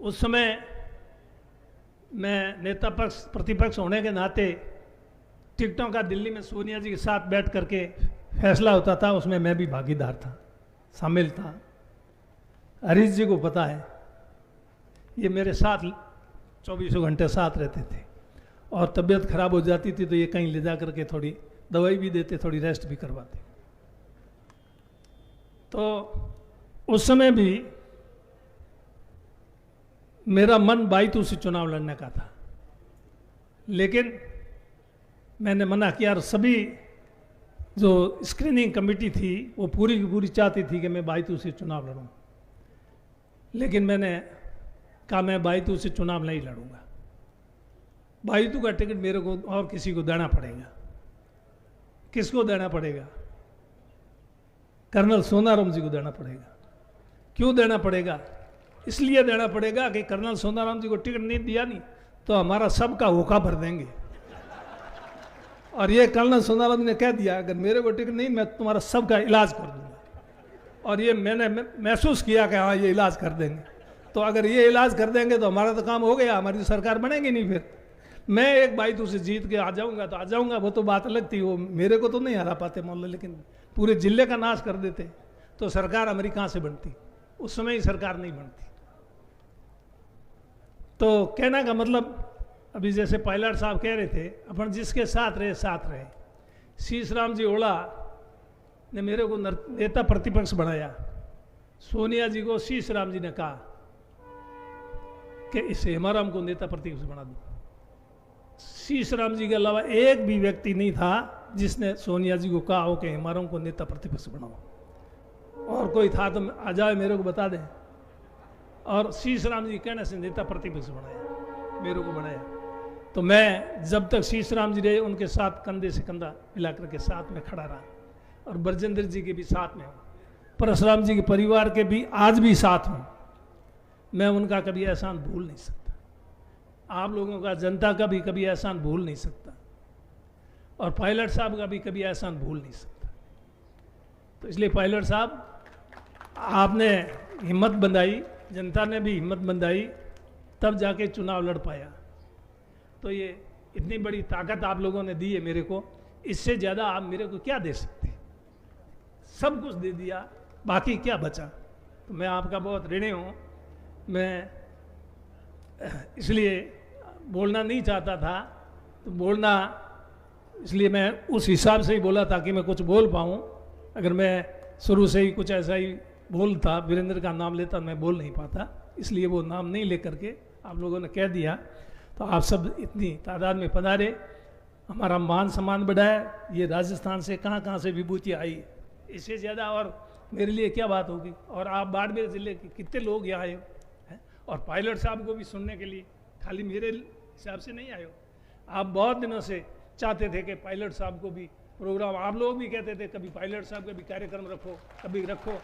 उस समय मैं नेता पक्ष प्रतिपक्ष होने के नाते टिकटों का दिल्ली में सोनिया जी के साथ बैठ करके फैसला होता था, उसमें मैं भी भागीदार था, शामिल था। हरीश जी को पता है, ये मेरे साथ 24 घंटे साथ रहते थे और तबीयत खराब हो जाती थी तो ये कहीं ले जा करके थोड़ी दवाई भी देते, थोड़ी रेस्ट भी करवाते। तो उस समय भी मेरा मन बाईतू से चुनाव लड़ने का था, लेकिन मैंने मना किया। और सभी जो स्क्रीनिंग कमेटी थी वो पूरी की पूरी चाहती थी कि मैं बाईतू से चुनाव लड़ूं, लेकिन मैंने कहा मैं बाईतू से चुनाव नहीं लड़ूंगा। बाईतू का टिकट मेरे को और किसी को देना पड़ेगा। किसको देना पड़ेगा? कर्नल सोनाराम जी को देना पड़ेगा। क्यों देना पड़ेगा? इसलिए देना पड़ेगा कि कर्नल सोनाराम जी को टिकट नहीं दिया नहीं तो हमारा सबका होका भर देंगे। और ये कर्नल सोनाराम जी ने कह दिया अगर मेरे को टिकट नहीं मैं तुम्हारा सबका इलाज कर दूंगा। और ये मैंने महसूस किया कि हाँ ये इलाज कर देंगे। तो अगर ये इलाज कर देंगे तो हमारा तो काम हो गया, हमारी तो सरकार बनेगी नहीं। फिर मैं एक बाईतू से जीत के आ जाऊंगा तो आ जाऊंगा, वो तो बात अलग थी। वो मेरे को तो नहीं हरा पाते मोहल्ले, लेकिन पूरे जिले का नाश कर देते तो सरकार हमारी कहाँ से बनती? उस समय ही सरकार नहीं बनती। तो कहने का मतलब, अभी जैसे पायलट साहब कह रहे थे, अपन जिसके साथ रहे साथ रहे। शीश राम जी ओला ने मेरे को नेता प्रतिपक्ष बनाया। सोनिया जी को शीश राम जी ने कहा कि इस हेमाराम को नेता प्रतिपक्ष बना दो। शीश राम जी के अलावा एक भी व्यक्ति नहीं था जिसने सोनिया जी को कहा हो कि हेमाराम को नेता प्रतिपक्ष बनाओ। और कोई था तो आ जाए मेरे को बता दें। और शीश राम जी कहने से नेता प्रतिपक्ष बनाया, मेरे को बनाया। तो मैं जब तक शीश राम जी रहे उनके साथ कंधे से कंधा मिलाकर के साथ में खड़ा रहा। और ब्रजेंद्र जी के भी साथ में हूँ, परशुराम जी के परिवार के भी आज भी साथ हूँ। मैं उनका कभी एहसान भूल नहीं सकता, आप लोगों का, जनता का भी कभी एहसान भूल नहीं सकता, और पायलट साहब का भी कभी एहसान भूल नहीं सकता। तो इसलिए पायलट साहब आपने हिम्मत बंधाई, जनता ने भी हिम्मत बंधाई, तब जाके चुनाव लड़ पाया। तो ये इतनी बड़ी ताकत आप लोगों ने दी है मेरे को, इससे ज़्यादा आप मेरे को क्या दे सकते? सब कुछ दे दिया, बाकी क्या बचा? तो मैं आपका बहुत ऋणी हूँ। मैं इसलिए बोलना नहीं चाहता था, तो बोलना इसलिए मैं उस हिसाब से ही बोला ताकि मैं कुछ बोल पाऊँ। अगर मैं शुरू से ही कुछ ऐसा ही बोलता, वीरेंद्र का नाम लेता, मैं बोल नहीं पाता। इसलिए वो नाम नहीं लेकर के आप लोगों ने कह दिया। तो आप सब इतनी तादाद में पधारे, हमारा मान सम्मान बढ़ाया। ये राजस्थान से कहाँ कहाँ से विभूति आई, इससे ज़्यादा और मेरे लिए क्या बात होगी। और आप बाड़मेर जिले के कितने लोग यहाँ आए हो, और पायलट साहब को भी सुनने के लिए, खाली मेरे हिसाब से नहीं आए हो। आप बहुत दिनों से चाहते थे कि पायलट साहब को भी प्रोग्राम, आप लोग भी कहते थे कभी पायलट साहब का भी कार्यक्रम रखो, कभी रखो।